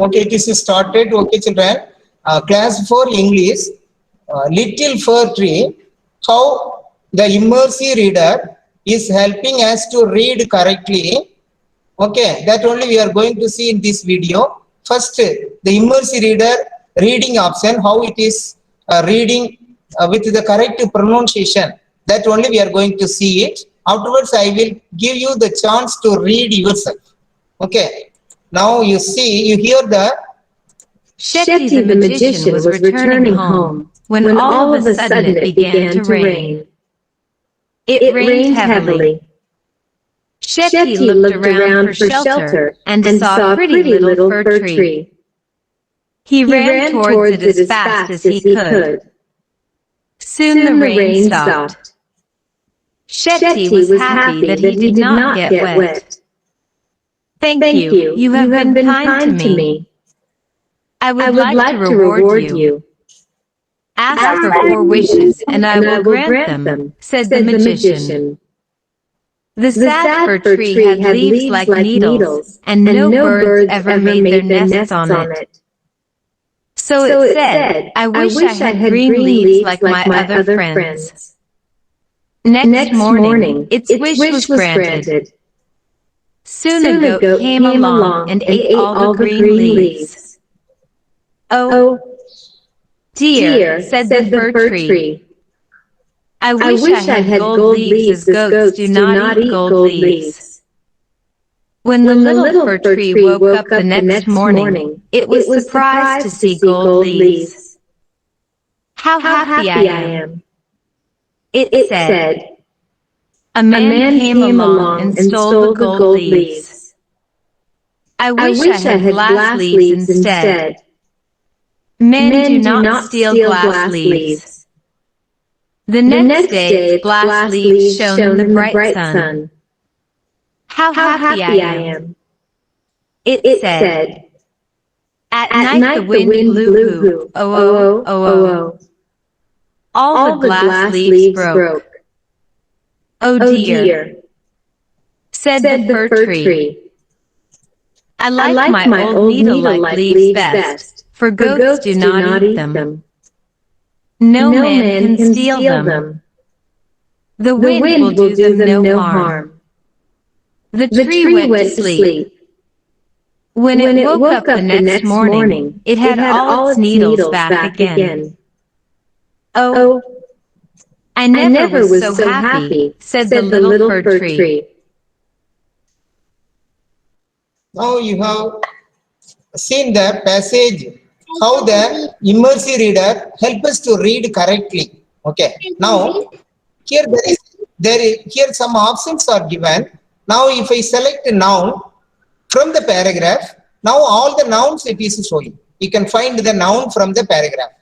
Okay, it is started. Okay, children. Class 4 English. Little fir tree. How the immersive reader is helping us to read correctly. Okay, that only we are going to see in this video. First, the immersive reader reading option, how it is reading with the correct pronunciation. That only we are going to see it. Afterwards, I will give you the chance to read yourself. Okay. Now you see, you hear the Shetty the magician was returning home when all of a sudden it began to rain. It rained heavily. Shetty looked around for shelter and saw a pretty little fir tree. He ran towards it as fast as he could. Soon the rain stopped. Shetty was happy that he did not get wet. Thank you, you have been kind to me. I would like to reward you. Ask for 4 wishes and I will grant them, said the magician. The sad fir tree had leaves like needles, and no birds ever made their nests on it. So it said, I wish I had green leaves like my other friends. Next morning, its wish was granted. Soon a goat came along and ate all the green leaves. Oh, dear, said the fir tree. I wish I had gold leaves as goats do not eat gold leaves. When the little fir tree woke up the next morning, it was surprised to see gold leaves. How happy I am, it said. A man came along and stole the gold leaves. I wish I had glass leaves instead. Men do not steal glass leaves. The next day, its glass leaves shone in the bright sun. How happy I am, it said. At night the wind blew hoo, oh oh, oh oh. All the glass leaves broke. Oh dear, said the fir tree. I like my old needle-like leaves best, for goats do not eat them. No man can steal them. The wind will do them no harm. The tree went to sleep. When it woke up the next morning, it had all its needles back again. Oh, I never was so happy, said the little fir tree. now you have seen the passage how the immersive reader help us to read correctly. Okay. Now here here some options are given. Now if I select a noun from the paragraph, now all the nouns it is showing. You can find the noun from the paragraph.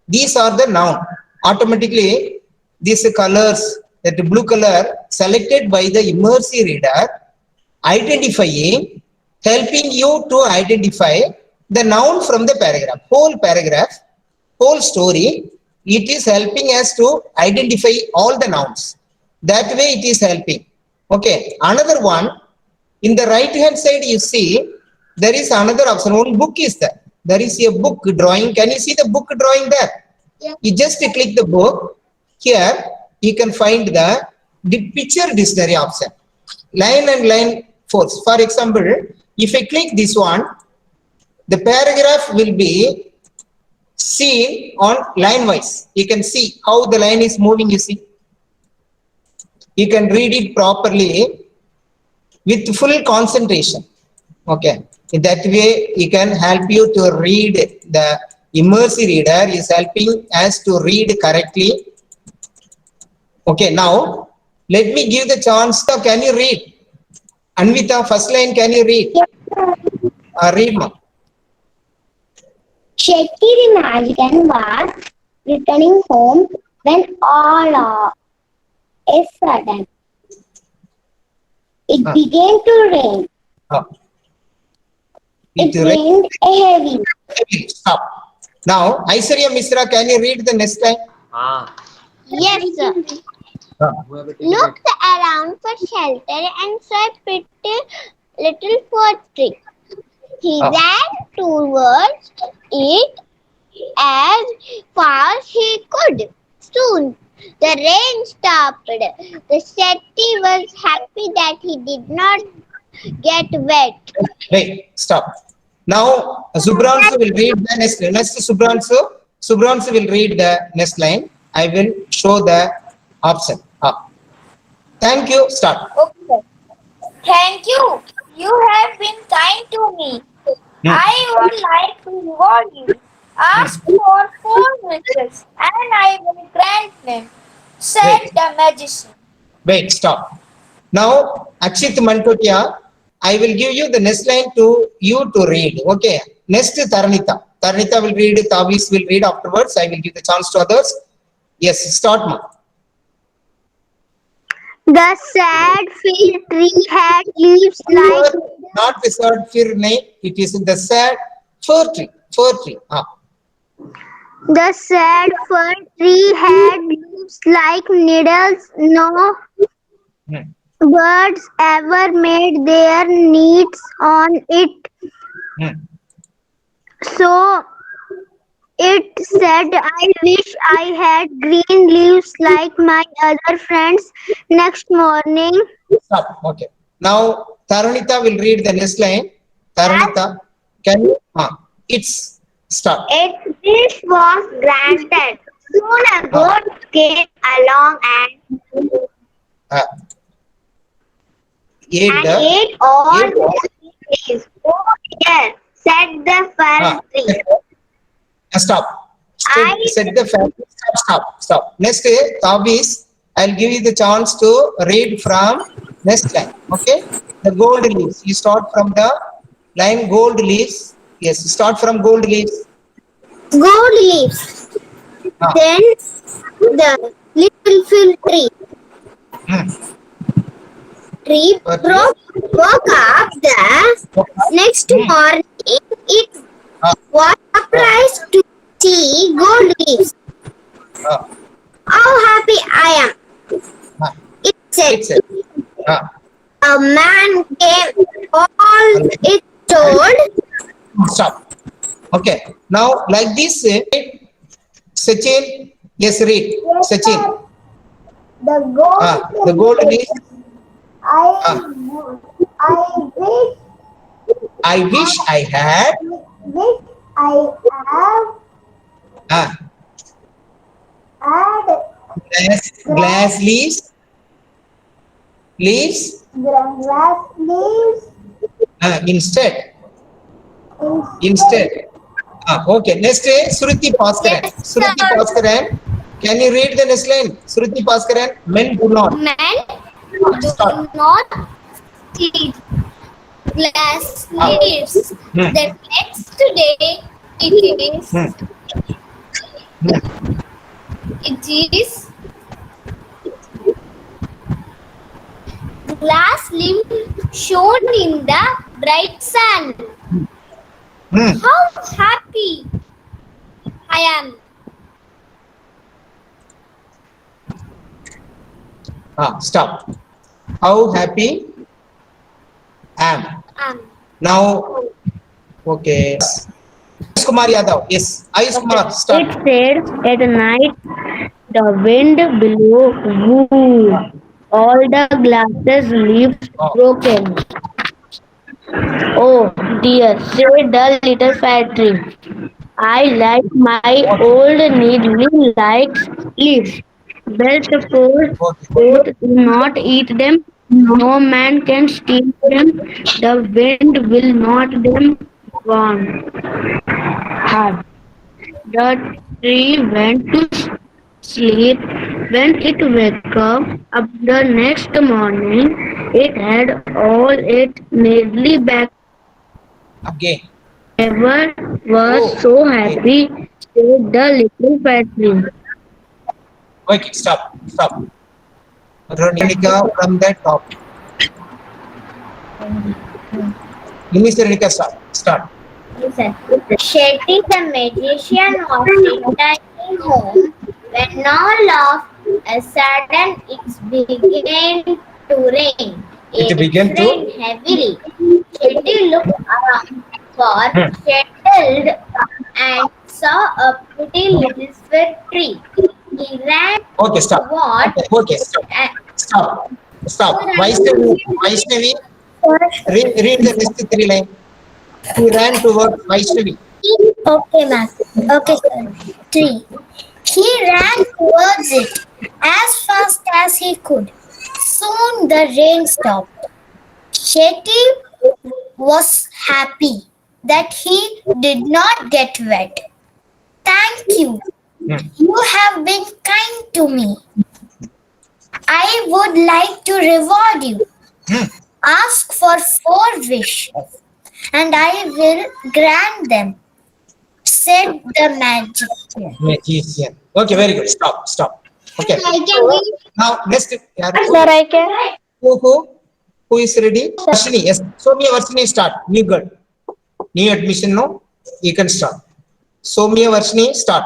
These are the noun. Automatically these colors, that blue color selected by the immersive reader, identifying, helping you to identify the noun from the paragraph, whole story. It is helping us to identify all the nouns. That way it is helping. Okay. Another one, in the right hand side you see there is another option. One book is there. There is a book drawing. Can you see the book drawing there? Yeah. You just click the book. Here you can find the picture dictionary option. Line and line force. For example, if I click this one, the paragraph will be seen on line wise. You can see how the line is moving, you see. You can read it properly with full concentration. Okay. In that way, it can help you to read. The immersive reader is helping us to read correctly. Okay. Now, let me give the chance. Can you read? Anvita, first line, can you read? Read, ma. Shetty the magician was returning home when all of a sudden it began to rain. It rained heavily. Stop. Now, Aishwarya Misra, can you read the next line? Yes, sir. Looked around for shelter and saw a pretty little fir tree. He Oh. ran towards it as fast as he could. Soon the rain stopped. The Shetty was happy that he did not get wet. Wait, stop. Now, Subhranshu will read the next line. Next, Subhranshu will read the next line. I will show the option. Thank you. Start. Okay. Thank you. You have been kind to me. Hmm. I would like to reward you. Ask for 4 wishes, and I will grant them, said Wait. the magician. Wait, stop. Now, Akshit Mantotia, I will give you the next line to you to read. Okay. Next, Taranita. Taranita will read, Tavis will read afterwards. I will give the chance to others. Yes, start, ma. The sad fig tree had leaves like Not the sad fir name. It is the sad fir tree. Fir tree. the sad fir tree had leaves like needles. No Hmm. birds ever made their nests on it. Hmm. So it said, I wish I had green leaves like my other friends. Next morning, Stop. Okay. Now, Taranita will read the next line. Taranita, can you? It's start. its wish was granted. Soon a goat came along and Uh, ate the. ate all ate all- the leaves. Oh, yes, said the fir tree. Stop. Set the fact. Stop. Next, Tavis, I'll give you the chance to read from next line. Okay. The gold leaves. You start from the line gold leaves. Yes, start from gold leaves. Gold leaves. Ah. Then the little fir tree. Hmm. Tree woke up the next morning. It Ah. was surprised to see gold leaves. Ah. How happy I am, Ah. it said. It's it. A man came, all it told. Stop. Okay. Now, like this, Sachin. Yes, read. Sachin. The gold The gold leaves. I I wish I had. wish I have had Glass leaves. Leaves. grass leaves Instead. Okay. Next, Sruti Paskaran. Yes, Sruti sir. Paskaran. Can you read the next line? Sruti Paskaran. Men do not. Men Start. do not eat glass leaves. Hmm. The next day, it is Hmm. it is glass leaf shone in the bright sun. Hmm. How happy I am. Stop. How happy am. Now, okay. Ayush Kumar Yadav. Yes. Ayush Kumar, It start. said at night the wind blew woo. All the glasses leaves Oh. broken. Oh dear, said the little fat tree. I like my old needly likes leaves. Well, suppose Okay. goat do not eat them. No man can steal them. The wind will not them warm. Hard. The tree went to sleep. When it woke up the next morning, it had all its neatly back. Again. Ever was Oh, so okay. happy, said the little fat tree. Okay. Stop. Ronika from the top. Mr. Ronika, start. Shetty the magician was returning home when all of a sudden it began to rain. It began to? rained heavily. Shetty looked around, was settled and saw a pretty little fir tree. He ran Okay, stop. toward Okay, stop. and Stop. Stop. Vaishnavi, read the next three lines. He ran towards Vaishnavi. Okay, ma'am. Okay, sir. 3. He ran towards it as fast as he could. Soon the rain stopped. Shetty was happy that he did not get wet. Thank you. You have been kind to me. I would like to reward you. Ask for 4 wishes, and I will grant them, said the magician. Magician. Okay, very good. Stop. Stop. Okay. I can read. Now, next. Sir, I can. Who is ready? Varshini. Yes. Somya, Varshini, start. New girl. New admission, no? You can start. Somya, Varshini, start.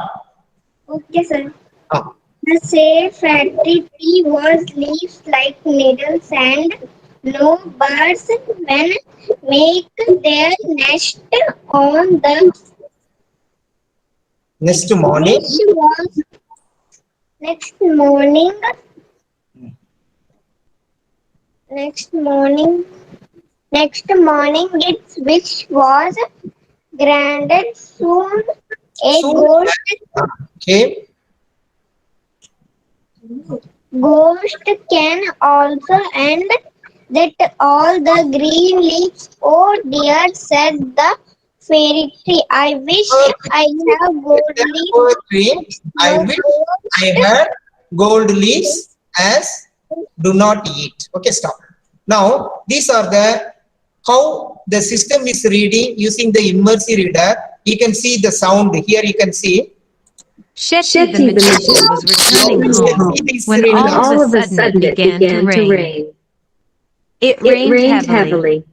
Okay, sir. Ah. The safe factory tree was leaves like needles, and no birds when make their nest on the Next morning. next morning its wish was granted. Soon a ghost Okay. can also, and that all the green leaves. Oh dear, said the fairy tree. I wish I have gold leaves. Poetry. I wish I had gold leaves as do not eat. Okay, stop. Now, these are the how the system is reading using the immersive reader. You can see the sound here. You can see. Shetty the magician was returning home when all of a sudden it began to rain. It rained heavily.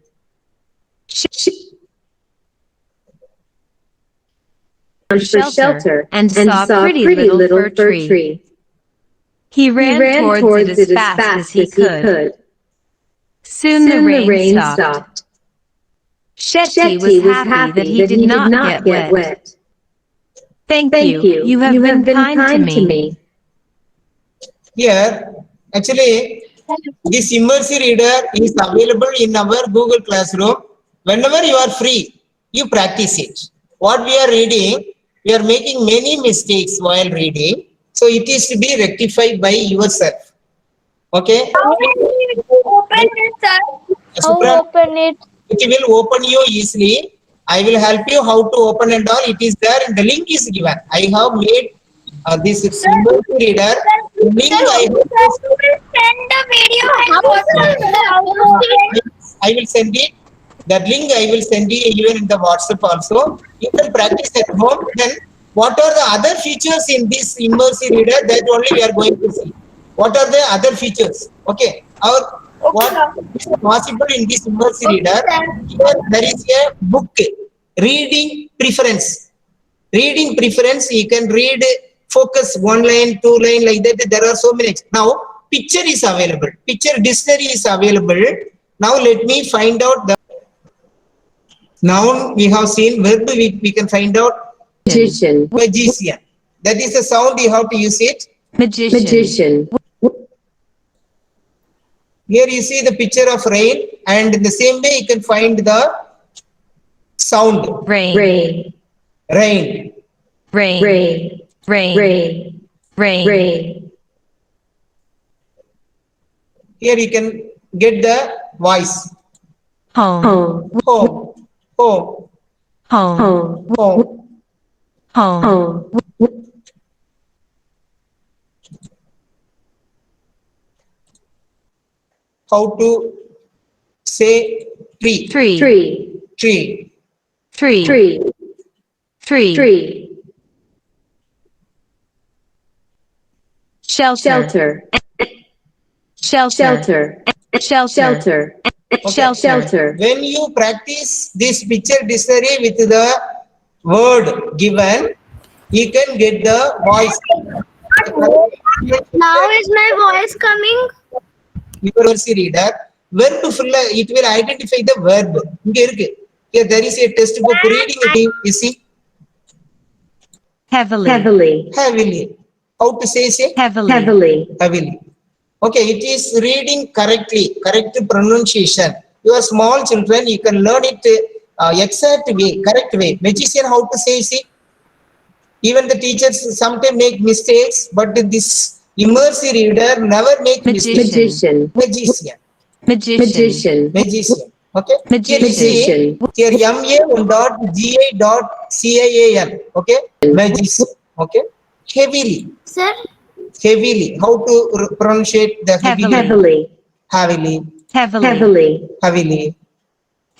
For shelter and saw a pretty little fir tree. He ran towards it as fast as he could. Soon the rain stopped. Shetty was happy that he did not get wet. Thank you. You have been kind to me. Here, actually, this immersive reader is available in our Google Classroom. Whenever you are free, you practice it. What we are reading, we are making many mistakes while reading. So it is to be rectified by yourself. Okay? Open it, sir. Supra, Open it. it will open you easily. I will help you how to open and all. It is there and the link is given. I have made this immersive reader. Link I have Send the video. I will send it. That link I will send you even in the WhatsApp also. You can practice at home. Then what are the other features in this immersive reader that only we are going to see? What are the other features? Okay. What is possible in this immersive reader? Here there is a book. Reading preference. Reading preference. You can read focus 1 line, 2 line like that. There are so many. Now picture is available. Picture dictionary is available. Now let me find out the noun we have seen. Verb we can find out. Magician. Magician. That is the sound you have to use it. Magician. Here you see the picture of rain, and in the same way you can find the sound. Rain. Rain. Rain. Rain. Here you can get the voice. Home. Home. Home. Home. Home. Home. How to say tree. Tree. Tree. Shelter. When you practice this picture dictionary with the word given, you can get the voice. Now is my voice coming? Your reader, verb full, it will identify the verb. இங்க இருக்கு. Here there is a textbook reading it. You see, heavily, heavily. How to say? heavily, Heavily. Okay, it is reading correctly, correct pronunciation. You are small children, you can learn it exact way, correct way. Magician, how to say? See, even the teachers sometimes make mistakes, but this immersive reader never make mistakes. Magician. Magician. Okay. Here you see, here ma1.gi.cian. Okay. Magician. Okay. Heavily. Sir, Heavily. How to pronunciate the heavily? heavily, Heavily. heavily, Heavily.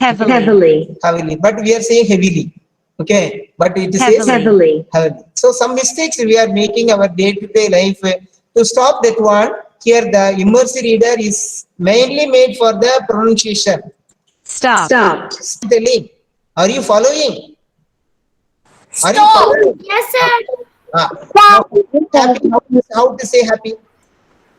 heavily, Heavily. But we are saying heavily. Okay. But it says heavily, heavily. So some mistakes we are making our day-to-day life. To stop that one, here the immersive reader is mainly made for the pronunciation. stop, The link. Are you following? Are you stop. following? Yes, sir. Ah. Happy. How to say happy?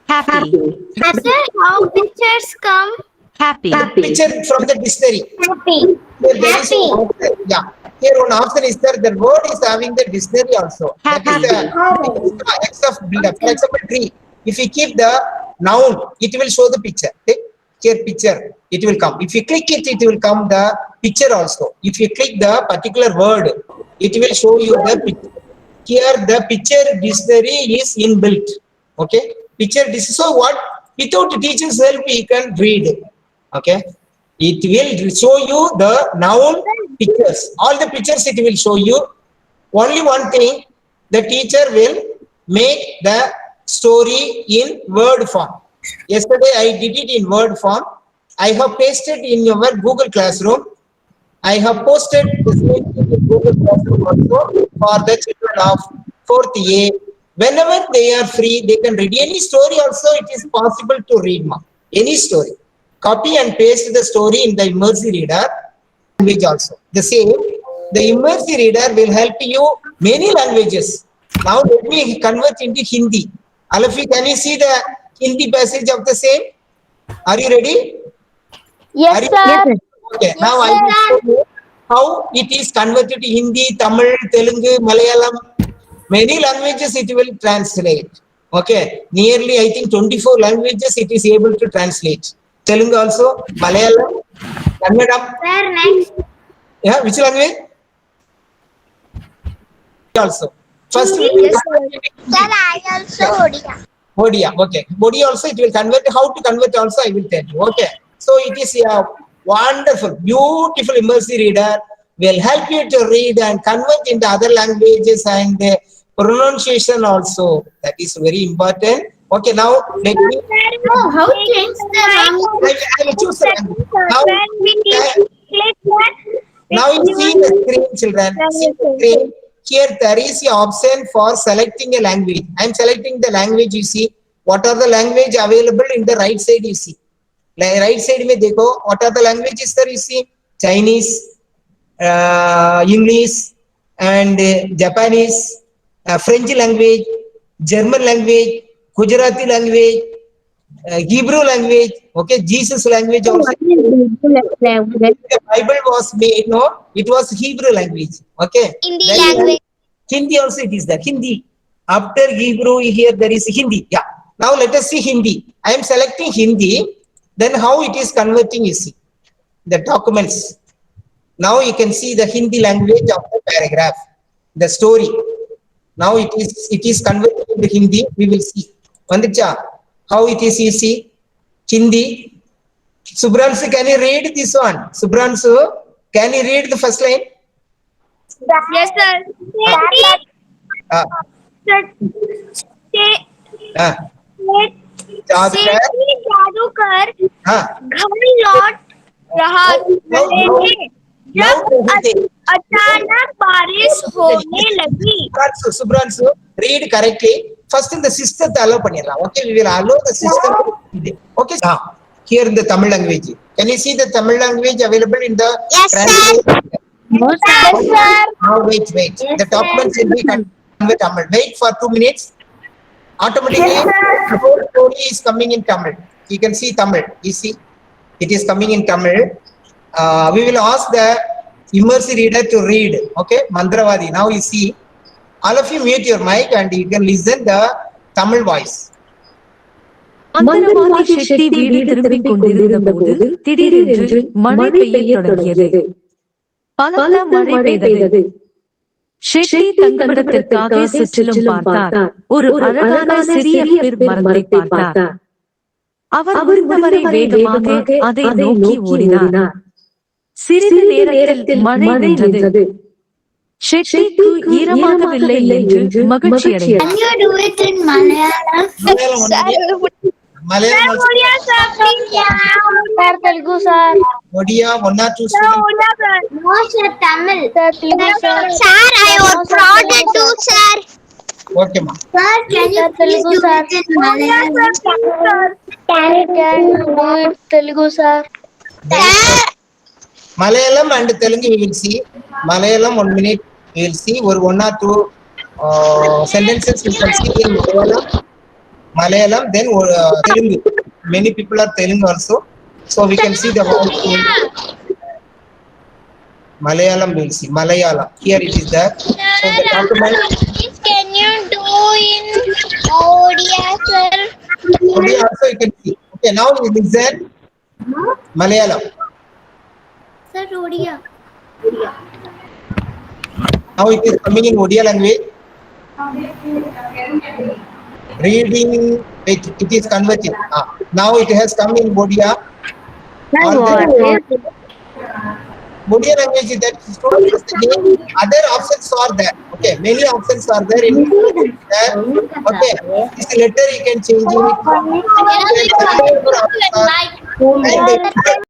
happy, Yes, sir. How pictures come? happy, Picture from the dictionary. Happy. Here there is Happy. one option. Yeah. Here one option is there. The word is having the dictionary also. That is the X of build-up. For example, tree. If you keep the noun, it will show the picture. Okay? Here picture, it will come. If you click it, it will come the picture also. If you click the particular word, it will show you the picture. Here the picture dictionary is inbuilt. Okay? Picture dictionary. So what? Without teacher's help, you can read. Okay? It will show you the noun pictures. All the pictures it will show you. Only one thing, the teacher will make the story in word form. Yesterday I did it in word form. I have pasted in your Google Classroom. I have posted the same thing in Google Classroom also for the children of 4th A. Whenever they are free, they can read any story also. It is possible to read any story. Copy and paste the story in the immersive reader language also. The same, the immersive reader will help you many languages. Now let me convert into Hindi. All of you, can you see the Hindi passage of the same? Are you ready? Yes, Are you sir. ready? Okay. Yes, Now I will sir. show you how it is converted to Hindi, Tamil, Telugu, Malayalam. Many languages it will translate. Okay. Nearly I think 24 languages it is able to translate. Telugu also, Malayalam, Kannadam. Sir, next. Yeah, which language? Also. First we will Sir, I also Odia. Odia. Okay. Odia also it will convert. How to convert also I will tell you. Okay. So it is a wonderful, beautiful immersive reader. Will help you to read and convert into other languages and pronunciation also. That is very important. Okay. Now let me. Oh, how change the language? I will choose the language. Now you see the screen, children. See the screen. Here there is an option for selecting a language. I am selecting the language. You see what are the language available in the right side. You see, right side में देखो what are the languages there. You see Chinese, English, and Japanese, French language, German language, Gujarati language, Hebrew language. Okay, Jesus language also. The Bible was made, no, it was Hebrew language. Okay. Hindi Then language. Hindi also it is there. Hindi. After Hebrew, here there is Hindi. Yeah. Now let us see Hindi. I am selecting Hindi. Then how it is converting, you see. The documents. Now you can see the Hindi language of the paragraph. The story. Now it is converted into Hindi. We will see. Vandicha, how it is, you see. Hindi. Subransu, can you read this one? Subransu, can you read the first line? Yes, sir. Ah, ah. जादूगर, जादूगर हाँ. घर लौट रहा जब अचानक बारिश होने लगी. Subransu, read correctly. First in the system allow பண்ணிடலாம். Okay, we will allow the system. Okay. Here in the Tamil language. Can you see the Tamil language available in the Yes, sir. translation? Yes, sir. Now wait. The documents will be converted Tamil. Wait for 2 minutes. Automatically, the whole story is coming in Tamil. You can see Tamil. You see, it is coming in Tamil. We will ask the immersive reader to read. Okay, Mantravadi. Now you see, all of you mute your mic and you can listen the Tamil voice. மந்திரவாதி ஷெட்டி வீடு திரும்பிக் கொண்டிருந்த போது திடீரென்று மழை பெய்யத் தொடங்கியது. பலத்த மழை பெய்தது. ஷெட்டி தங்குமிடத்திற்காக சுற்றிலும் பார்த்தார். ஒரு அழகான சிறிய பிர் மரத்தை பார்த்தார். அவர் முடிந்தவரை வேகமாக அதை நோக்கி ஓடினார். சிறிது நேரத்தில் மழை நின்றது. ஷெட்டிக்கு ஈரமாகவில்லை என்று மகிழ்ச்சி அடைந்தார். Can you do it in Malayalam? Malayalam also. Telugu, sir. Odia, 1 or 2 students. No, sir, Tamil. Sir, I was prodded too, sir. Okay, ma. Sir, can you please do it in Malayalam? Can you do it Telugu, sir? Malayalam and Telugu we will see. Malayalam 1 minute we will see. Or 1 or 2 sentences we can see in Malayalam. Then Telugu. Many people are Telugu also, so we can see the whole thing. Malayalam we will see. Malayalam. Here it is there. So the document. Can you do in Odia, sir? Odia also you can see. Okay, now we listen Malayalam. Sir, Odia. Now it is coming in Odia language. Reading, it is converting. Now it has come in Odia. Odia language is that other options are there. Okay, many options are there in there. Okay, this letter you can change it.